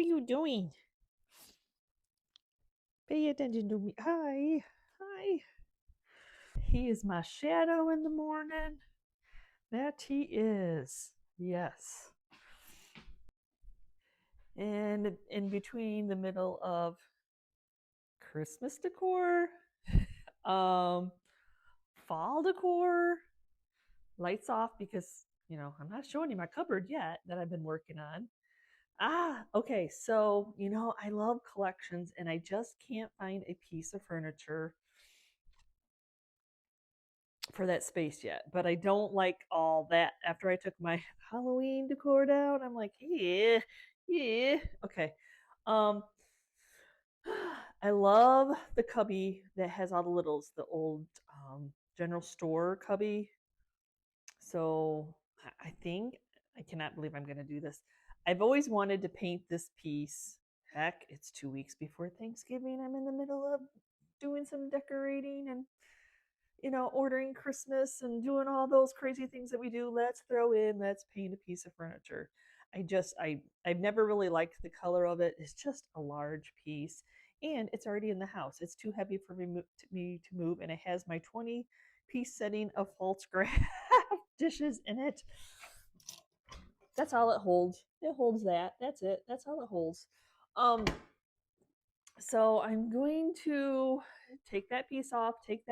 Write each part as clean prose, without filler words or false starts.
What are you doing? Pay attention to me. Hi. Hi. He is my shadow in the morning. That he is. Yes. And in between the middle of Christmas decor, um, fall decor, lights off because, I'm not showing you my cupboard yet that I've been working on. Okay. So, I love collections and I just can't find a piece of furniture for that space yet. But I don't like all that. After I took my Halloween decor down, I'm like, yeah, yeah. Okay. Um, I love the cubby that has all the littles, the old general store cubby. So I think I cannot believe I'm going to do this. I've always wanted to paint this piece. Heck, it's 2 weeks before Thanksgiving. I'm in the middle of doing some decorating and ordering Christmas and doing all those crazy things that we do. Let's paint a piece of furniture. I've never really liked the color of it. It's just a large piece and it's already in the house. It's too heavy for me to move, and it has my 20-piece setting of false craft dishes in it. That's all it holds. It holds that. That's it. That's all it holds. Um, so I'm going to take that piece off, take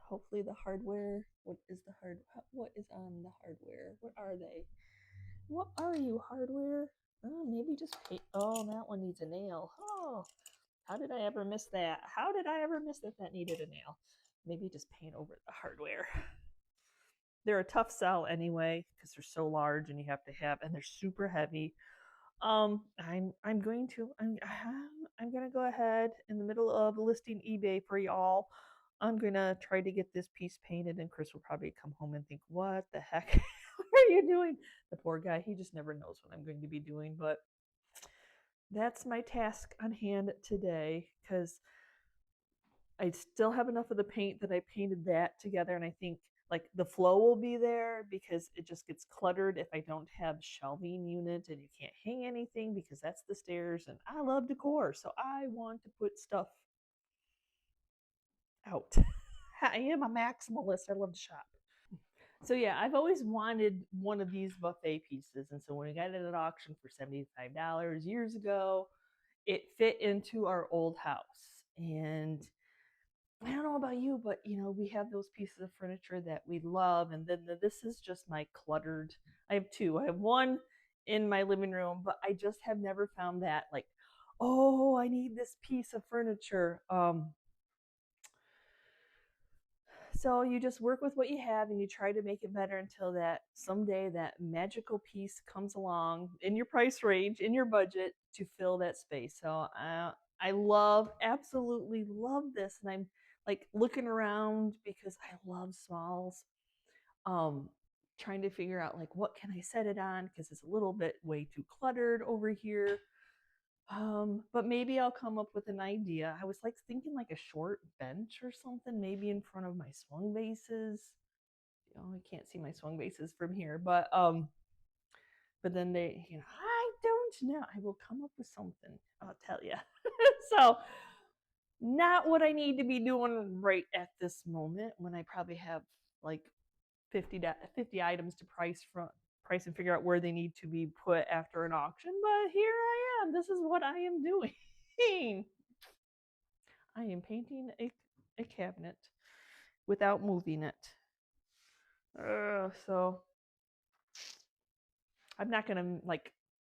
hopefully the hardware. What is on the hardware? What are they? What are you, hardware? Oh, maybe just paint. Oh, that one needs a nail. Oh, how did I ever miss that? How did I ever miss that needed a nail? Maybe just paint over the hardware. They're a tough sell anyway because they're so large and you have to have, and they're super heavy. I'm going to I'm gonna go ahead in the middle of listing eBay for y'all. I'm gonna try to get this piece painted, and Chris will probably come home and think, "What the heck are you doing?" The poor guy, he just never knows what I'm going to be doing. But that's my task on hand today because I still have enough of the paint that I painted that together, and I think like the flow will be there because it just gets cluttered if I don't have shelving unit and you can't hang anything because that's the stairs, and I love decor, so I want to put stuff out. I am a maximalist. I love to shop. So yeah, I've always wanted one of these buffet pieces, and so when we got it at auction for $75 years ago, it fit into our old house. And I don't know about you, but we have those pieces of furniture that we love, and then this is just my cluttered. I have two. I have one in my living room, but I just have never found that like, oh, I need this piece of furniture. So you just work with what you have and you try to make it better until that someday that magical piece comes along in your price range, in your budget to fill that space. So I absolutely love this, and I'm like looking around because I love smalls. Um, Trying to figure out like what can I set it on because it's a little bit way too cluttered over here. But maybe I'll come up with an idea. I was like thinking like a short bench or something, maybe in front of my swung vases. I can't see my swung vases from here, but then I don't know. I will come up with something. I'll tell you. So, not what I need to be doing right at this moment when I probably have like 50 items to price and figure out where they need to be put after an auction. But here I am. This is what I am doing. I am painting a cabinet without moving it. So I'm not gonna like.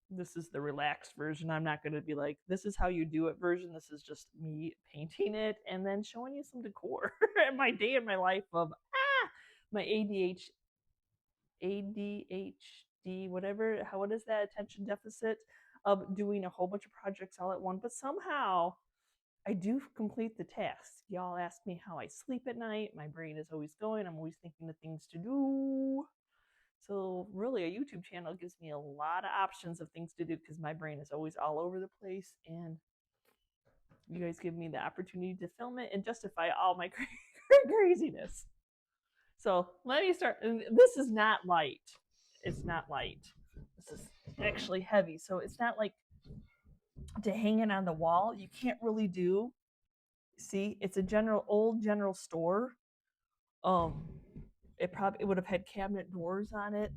This is the relaxed version. I'm not gonna be like, this is how you do it version. This is just me painting it and then showing you some decor and my day in my life of my ADHD, whatever. What is that, attention deficit, of doing a whole bunch of projects all at once. But somehow I do complete the tasks. Y'all ask me how I sleep at night. My brain is always going. I'm always thinking of things to do. So really, a YouTube channel gives me a lot of options of things to do because my brain is always all over the place, and you guys give me the opportunity to film it and justify all my craziness. So let me start. This is not light. It's not light. This is actually heavy, so it's not like to hang it on the wall. You can't really do. See, it's a old general store. Um, it would have had cabinet doors on it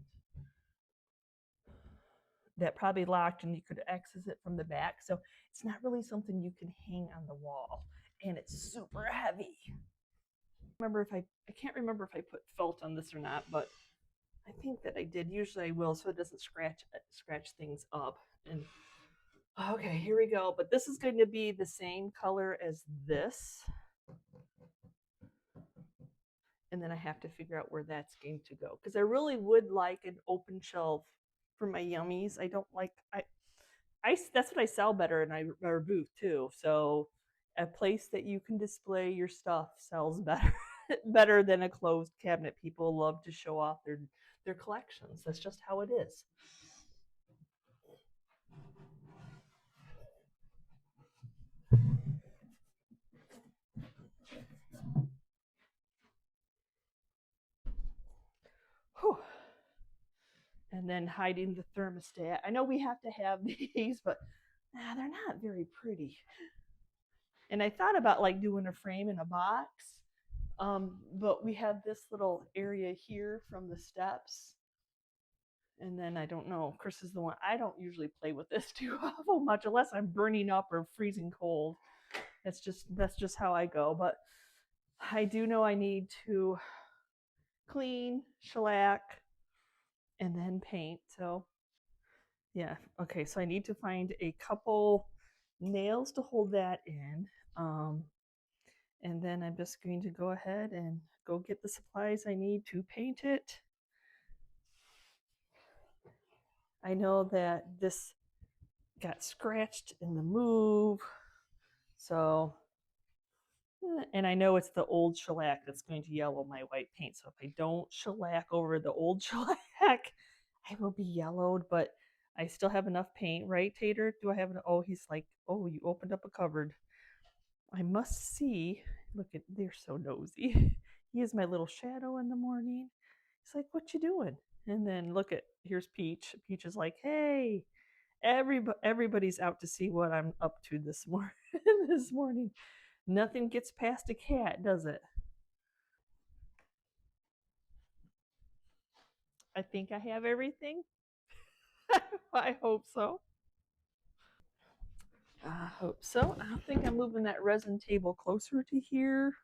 that probably locked, and you could access it from the back. So it's not really something you can hang on the wall, and it's super heavy. I can't remember if I put felt on this or not, but I think that I did. Usually I will, so it doesn't scratch things up. And okay, here we go. But this is going to be the same color as this. And then I have to figure out where that's going to go, because I really would like an open shelf for my yummies. I don't like I that's what I sell better in our booth too. So a place that you can display your stuff sells better better than a closed cabinet. People love to show off their collections. That's just how it is. Whew. And then hiding the thermostat. I know we have to have these, but they're not very pretty. And I thought about like doing a frame in a box, but we have this little area here from the steps. And then I don't know, Chris is the one, I don't usually play with this too awful much unless I'm burning up or freezing cold. That's just how I go. But I do know I need to clean, shellac, and then paint. So yeah, okay, so I need to find a couple nails to hold that in. And then I'm just going to go ahead and go get the supplies I need to paint it. I know that this got scratched in the move, so, and I know it's the old shellac that's going to yellow my white paint. So if I don't shellac over the old shellac, I will be yellowed, but I still have enough paint, right, Tater? Do I have enough? Oh, he's like, oh, you opened up a cupboard. I must see. Look at, they're so nosy. He is my little shadow in the morning. He's like, what you doing? And then look at, here's Peach. Peach is like, hey, everybody's out to see what I'm up to this morning. This morning, nothing gets past a cat, does it? I think I have everything. I hope so. I hope so. I think I'm moving that resin table closer to here.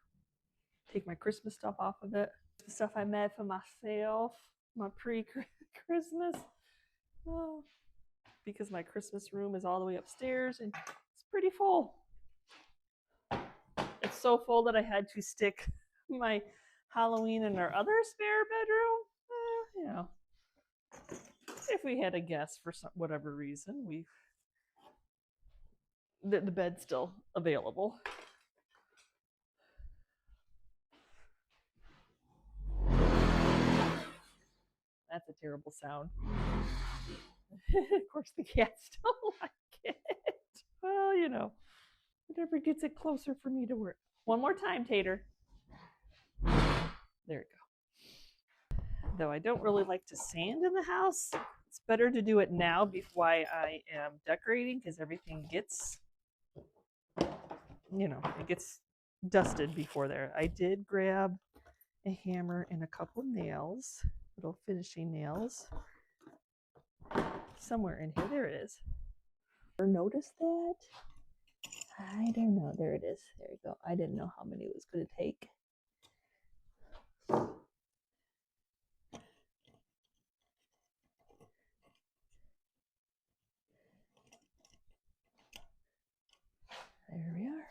Take my Christmas stuff off of it. The stuff I made for myself, my pre-Christmas. Oh, because my Christmas room is all the way upstairs and it's pretty full. It's so full that I had to stick my Halloween in our other spare bedroom. You know, if we had a guest for whatever reason, the bed's still available. That's a terrible sound. Of course, the cats don't like it. Well, you know, whatever gets it closer for me to work. One more time, Tater. There we go. Though I don't really like to sand in the house, it's better to do it now before I am decorating, because everything gets, it gets dusted before there. I did grab a hammer and a couple nails, little finishing nails, somewhere in here. There it is. Ever noticed that? I don't know. There it is. There you go. I didn't know how many it was going to take. There we are.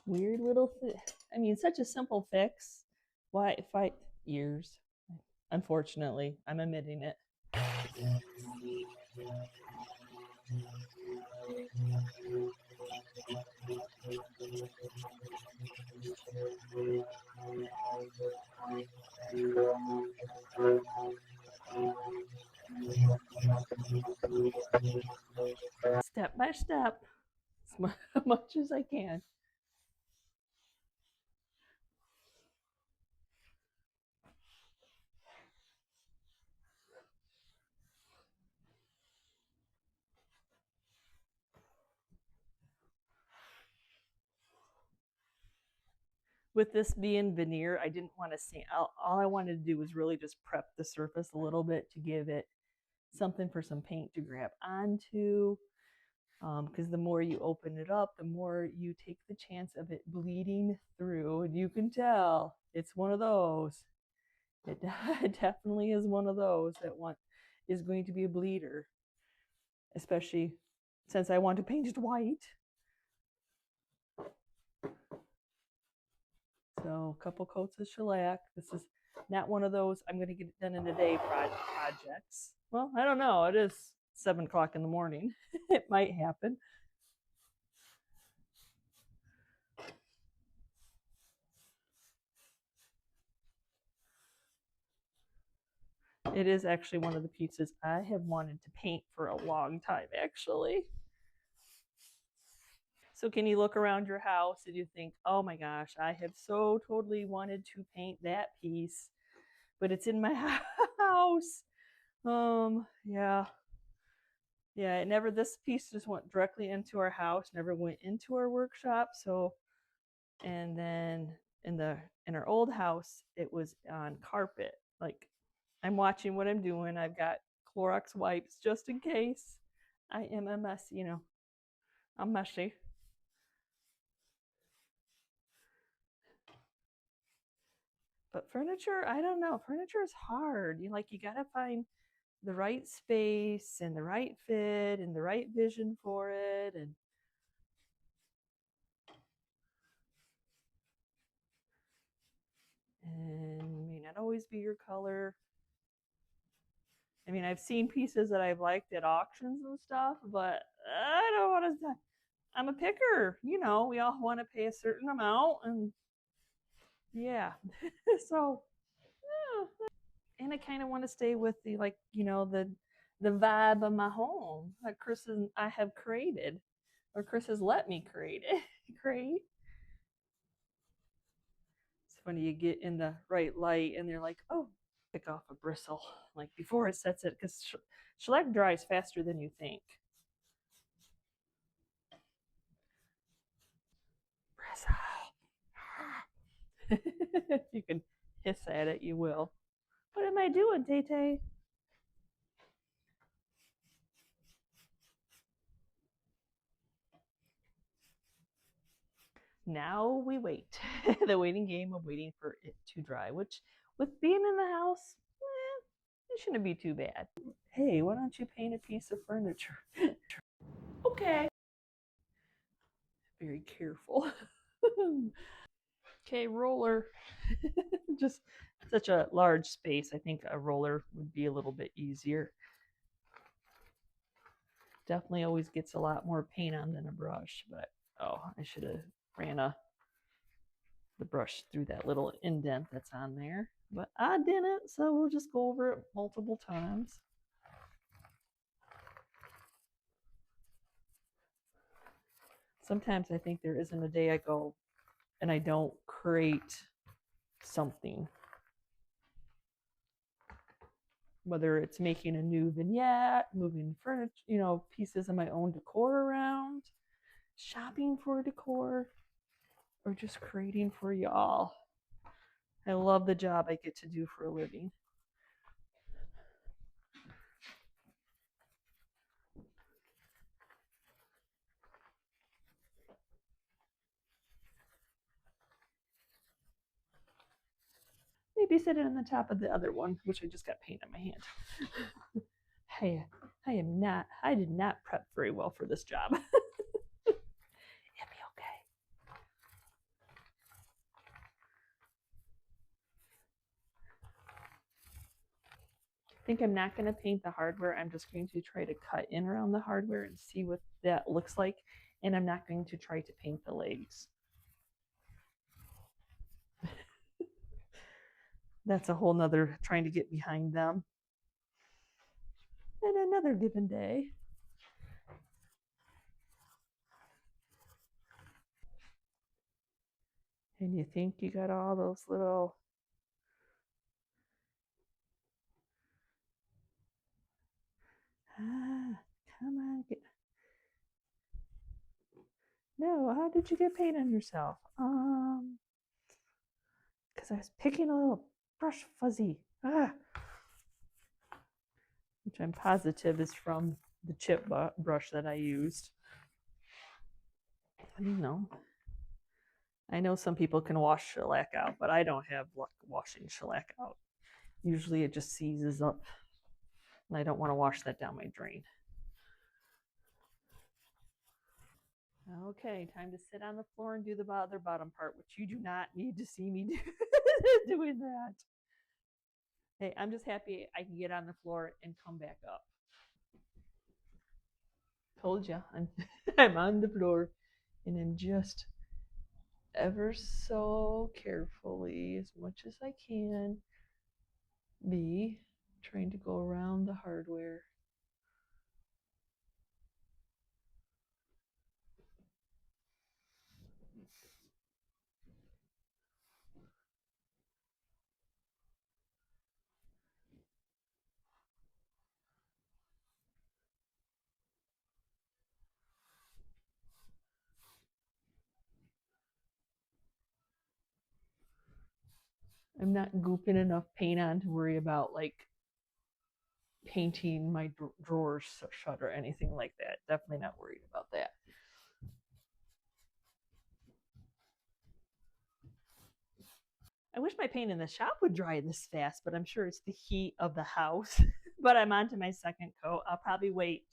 Weird little such a simple fix. Why fight years? Unfortunately, I'm admitting it. Step by step. much as I can. With this being veneer, I didn't want to sand. All I wanted to do was really just prep the surface a little bit to give it something for some paint to grab onto. Because the more you open it up, the more you take the chance of it bleeding through. And you can tell it's one of those. It definitely is one of those that is going to be a bleeder, especially since I want to paint it white. So a couple coats of shellac. This is not one of those I'm going to get it done in a day projects. Well, I don't know. It is 7 o'clock in the morning. It might happen. It is actually one of the pieces I have wanted to paint for a long time, actually. So can you look around your house and you think, oh my gosh, I have so totally wanted to paint that piece, but it's in my house. Yeah. Yeah, it never, this piece just went directly into our house, never went into our workshop. So, and then in our old house, it was on carpet. Like, I'm watching what I'm doing. I've got Clorox wipes just in case. I am a mess, I'm messy. But furniture, I don't know. Furniture is hard. You gotta find the right space and the right fit and the right vision for it, and may not always be your color. I mean, I've seen pieces that I've liked at auctions and stuff, but I don't want to. I'm a picker, we all want to pay a certain amount, and yeah. So, and I kind of want to stay with the, like, the vibe of my home that Chris and I have created, or Chris has let me create it. Create. It's funny, you get in the right light and they're like, oh, pick off a bristle like before it sets it, because shellac dries faster than you think. Bristle. If you can hiss at it, you will. What am I doing, Tay Tay? Now we wait. The waiting game of waiting for it to dry, which, with being in the house, it shouldn't be too bad. Hey, why don't you paint a piece of furniture? Okay. Very careful. Okay, roller. Just such a large space. I think a roller would be a little bit easier. Definitely always gets a lot more paint on than a brush, but oh, I should have ran the brush through that little indent that's on there. But I didn't, so we'll just go over it multiple times. Sometimes I think there isn't a day I go and I don't create something. Whether it's making a new vignette, moving furniture, pieces of my own decor around, shopping for decor, or just creating for y'all. I love the job I get to do for a living. Maybe sit it on the top of the other one, which I just got paint on my hand. Hey, I did not prep very well for this job. It'll be okay. I think I'm not going to paint the hardware. I'm just going to try to cut in around the hardware and see what that looks like. And I'm not going to try to paint the legs. That's a whole nother trying to get behind them. And another given day. And you think you got all those little... Come on, get... No, how did you get paint on yourself? Because I was picking a little brush fuzzy. Which I'm positive is from the chip brush that I used. I don't know. I know some people can wash shellac out, but I don't have luck washing shellac out. Usually it just seizes up, and I don't want to wash that down my drain. Okay, time to sit on the floor and do the other bottom part, which you do not need to see me doing that. Hey, I'm just happy I can get on the floor and come back up. Told you, I'm on the floor, and I'm just ever so carefully, as much as I can, be trying to go around the hardware. I'm not gooping enough paint on to worry about like painting my drawers shut or anything like that. Definitely not worried about that. I wish my paint in the shop would dry this fast, but I'm sure it's the heat of the house. But I'm on to my second coat. I'll probably wait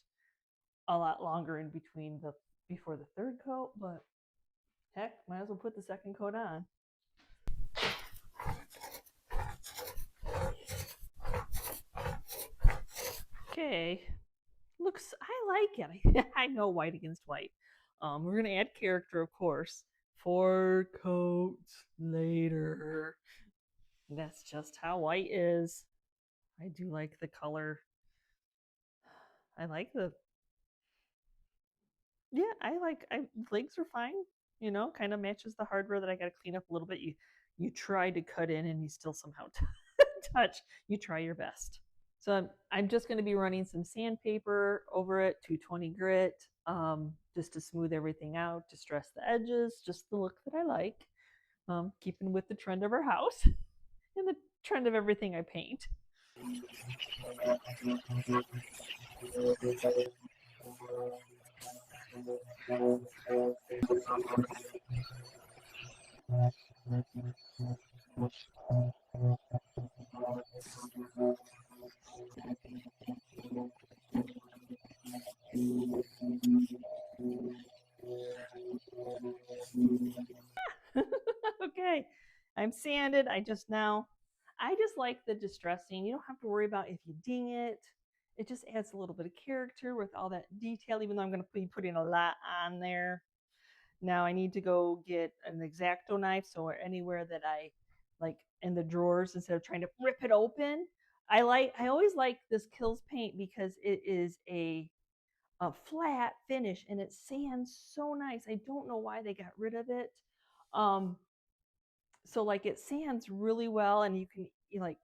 a lot longer in between before the third coat, but heck, might as well put the second coat on. Okay, looks, I like it. I know white against white. We're gonna add character, of course. 4 coats later. That's just how white is. I do like the color. I like the... Yeah, legs are fine. You know, kind of matches the hardware that I got to clean up a little bit. You try to cut in and you still somehow touch. You try your best. So I'm just going to be running some sandpaper over it, 220 grit, just to smooth everything out, to stress the edges, just the look that I like, keeping with the trend of our house and the trend of everything I paint. Okay, I'm sanded. I just like the distressing. You don't have to worry about if you ding it. It just adds a little bit of character with all that detail, even though I'm going to be putting a lot on there. Now I need to go get an X-Acto knife, so anywhere that I like in the drawers, instead of trying to rip it open, I always like this Kills paint because it is a flat finish and it sands so nice. I don't know why they got rid of it. So like it sands really well, and you like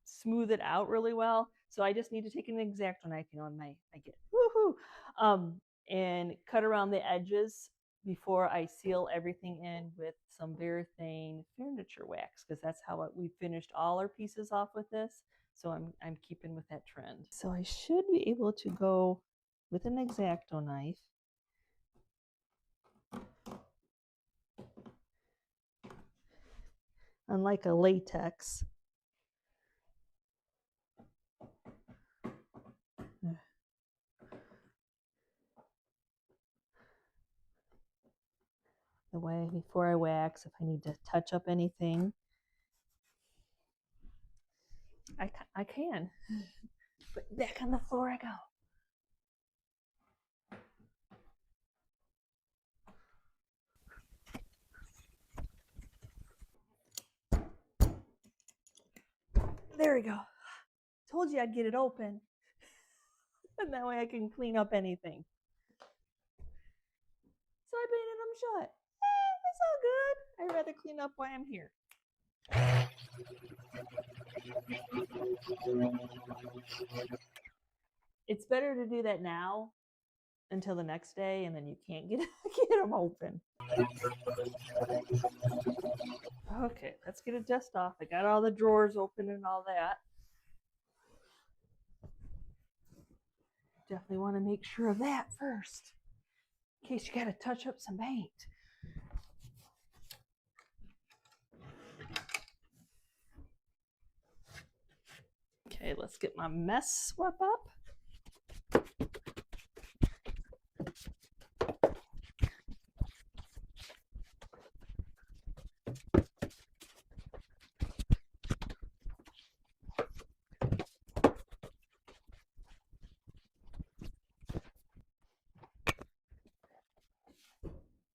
smooth it out really well. So I just need to take an X-Acto knife, and I get woohoo, and cut around the edges before I seal everything in with some Varathane furniture wax, because that's how we finished all our pieces off with this. So I'm keeping with that trend. So I should be able to go with an X-Acto knife. Unlike a latex. The way before I wax, if I need to touch up anything, I can. But back on the floor I go. There we go. Told you I'd get it open. And that way I can clean up anything. So I painted them shut. It's all good. I'd rather clean up while I'm here. It's better to do that now until the next day, and then you can't get them open. Okay, let's get a dust off. I got all the drawers open and all that. Definitely want to make sure of that first, in case you got to touch up some paint. Okay, let's get my mess swept up.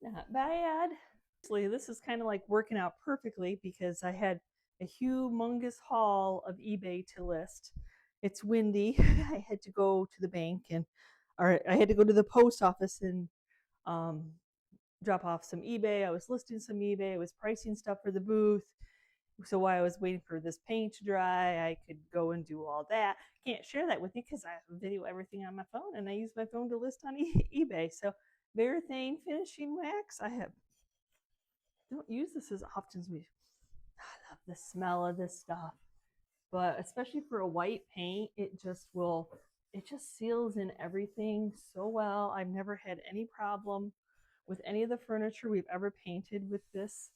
Not bad. This is kind of like working out perfectly because I had a humongous haul of eBay to list. It's windy. I had to go to the bank or I had to go to the post office and um, drop off some eBay. I was listing some eBay. I was pricing stuff for the booth. So while I was waiting for this paint to dry, I could go and do all that. Can't share that with you because I video everything on my phone, and I use my phone to list on eBay. So Varathane finishing wax. I don't use this as often as I love the smell of this stuff, but especially for a white paint, it just seals in everything so well. I've never had any problem with any of the furniture we've ever painted with this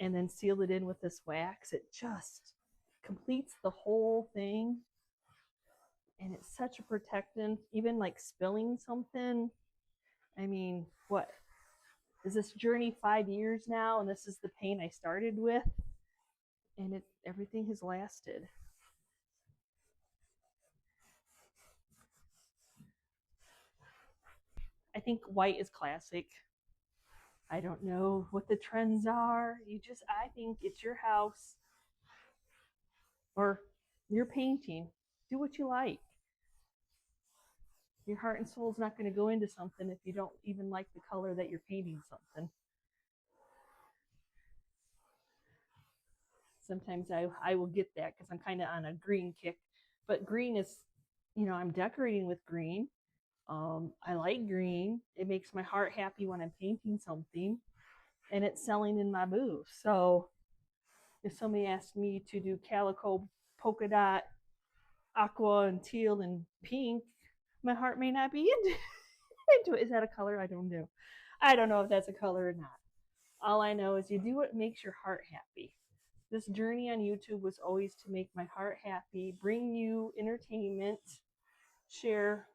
and then sealed it in with this wax. It just completes the whole thing. And it's such a protectant, even like spilling something. I mean, what is this journey 5 years now? And this is the paint I started with. And everything has lasted. I think white is classic. I don't know what the trends are. I think it's your house or you're painting. Do what you like. Your heart and soul is not going to go into something if you don't even like the color that you're painting something. Sometimes I will get that because I'm kind of on a green kick. But green is, I'm decorating with green. I like green. It makes my heart happy when I'm painting something, and it's selling in my booth. So if somebody asked me to do calico, polka dot, aqua, and teal and pink, my heart may not be into it. Is that a color? I don't know. I don't know if that's a color or not. All I know is you do what makes your heart happy. This journey on YouTube was always to make my heart happy, bring you entertainment, share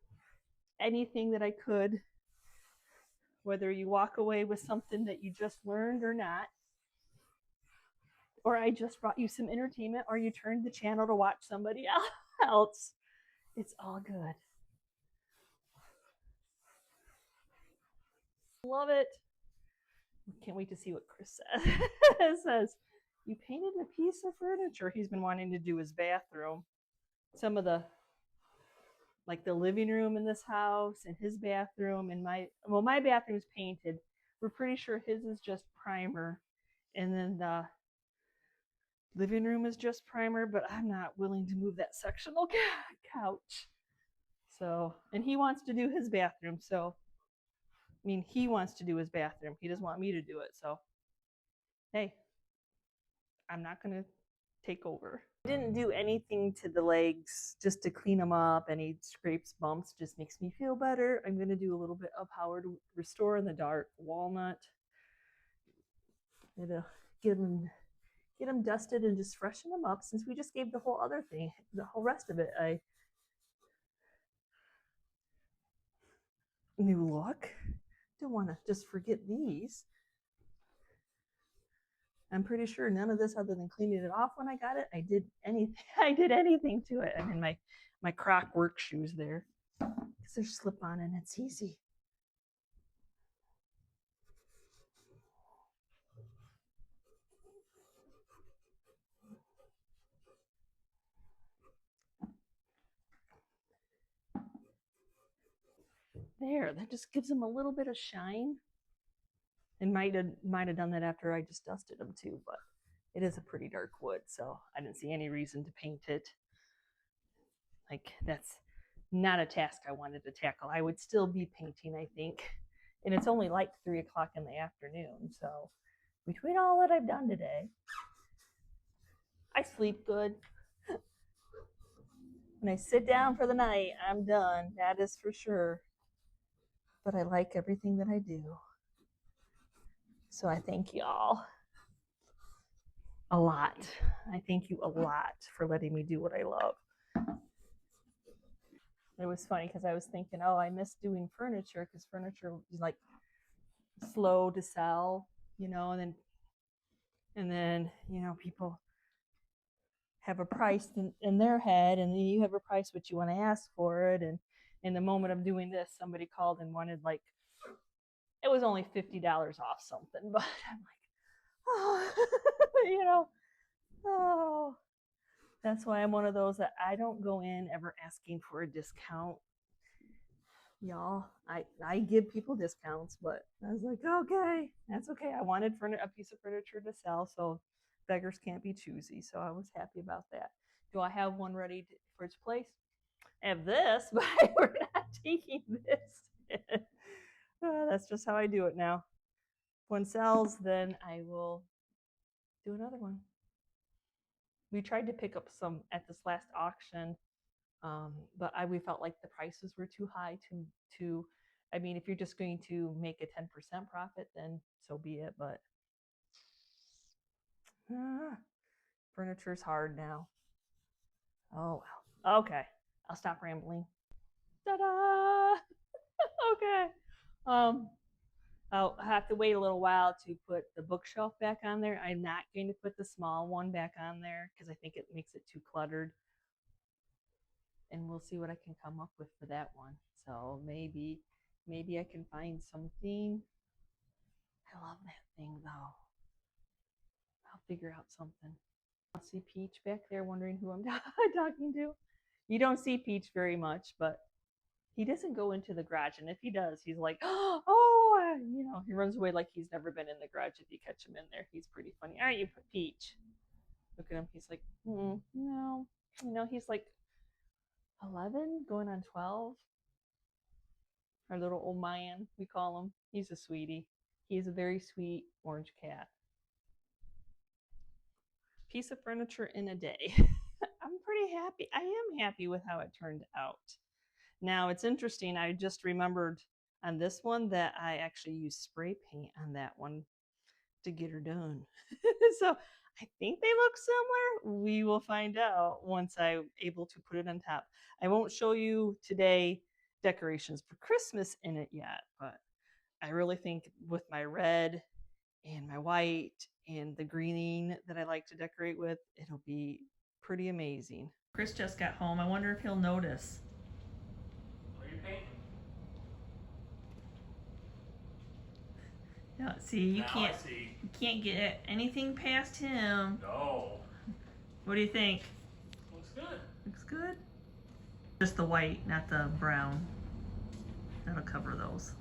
anything that I could, whether you walk away with something that you just learned or not, or I just brought you some entertainment, or you turned the channel to watch somebody else. It's all good. Love it. Can't wait to see what Chris says. You painted a piece of furniture. He's been wanting to do his bathroom. Some of the living room in this house and his bathroom and my bathroom's painted. We're pretty sure his is just primer. And then the living room is just primer, but I'm not willing to move that sectional couch. So, and he wants to do his bathroom. So, he wants to do his bathroom. He doesn't want me to do it. So, hey, I'm not going to take over. I didn't do anything to the legs just to clean them up. Any scrapes, bumps just makes me feel better. I'm going to do a little bit of Howard Restore in the dark walnut. It'll get them dusted and just freshen them up since we just gave the whole other thing, the whole rest of it, a new look. Don't want to just forget these. I'm pretty sure none of this other than cleaning it off when I got it. I did anything to it. I'm in my Croc work shoes there because they're slip on and it's easy. There, that just gives them a little bit of shine. And might have done that after I just dusted them too, but it is a pretty dark wood, so I didn't see any reason to paint it. Like, that's not a task I wanted to tackle. I would still be painting, I think. And it's only like 3 o'clock in the afternoon, so between all that I've done today, I sleep good. When I sit down for the night, I'm done. That is for sure. But I like everything that I do. So I thank y'all a lot. I thank you a lot for letting me do what I love. It was funny because I was thinking, oh, I miss doing furniture because furniture is like slow to sell, and then people have a price in their head, and then you have a price what you want to ask for it. And in the moment of doing this, somebody called and wanted, like, it was only $50 off something, but I'm like, oh, oh. That's why I'm one of those that I don't go in ever asking for a discount. Y'all, I give people discounts, but I was like, okay, that's okay. I wanted a piece of furniture to sell, so beggars can't be choosy. So I was happy about that. Do I have one ready for its place? I have this, but we're not taking this. That's just how I do it now. If one sells, then I will do another one. We tried to pick up some at this last auction, but we felt like the prices were too high to. I mean, if you're just going to make a 10% profit, then so be it. But furniture's hard now. Oh well. Okay, I'll stop rambling. Ta-da! Okay. I'll have to wait a little while to put the bookshelf back on there. I'm not going to put the small one back on there because I think it makes it too cluttered. And we'll see what I can come up with for that one. So maybe I can find something. I love that thing though. I'll figure out something. I'll see Peach back there wondering who I'm talking to. You don't see Peach very much, but he doesn't go into the garage. And if he does, he's like, oh, he runs away like he's never been in the garage if you catch him in there. He's pretty funny. All right, you put Peach. Look at him. He's like, no. He's like 11 going on 12. Our little old Mayan, we call him. He's a sweetie. He's a very sweet orange cat. Piece of furniture in a day. I'm pretty happy. I am happy with how it turned out. Now, it's interesting. I just remembered on this one that I actually used spray paint on that one to get her done. So I think they look similar. We will find out once I'm able to put it on top. I won't show you today decorations for Christmas in it yet, but I really think with my red and my white and the greening that I like to decorate with, it'll be pretty amazing. Chris just got home. I wonder if he'll notice. Are you painting? No, see, you can't get anything past him. No. What do you think? Looks good. Looks good. Just the white, not the brown. That'll cover those.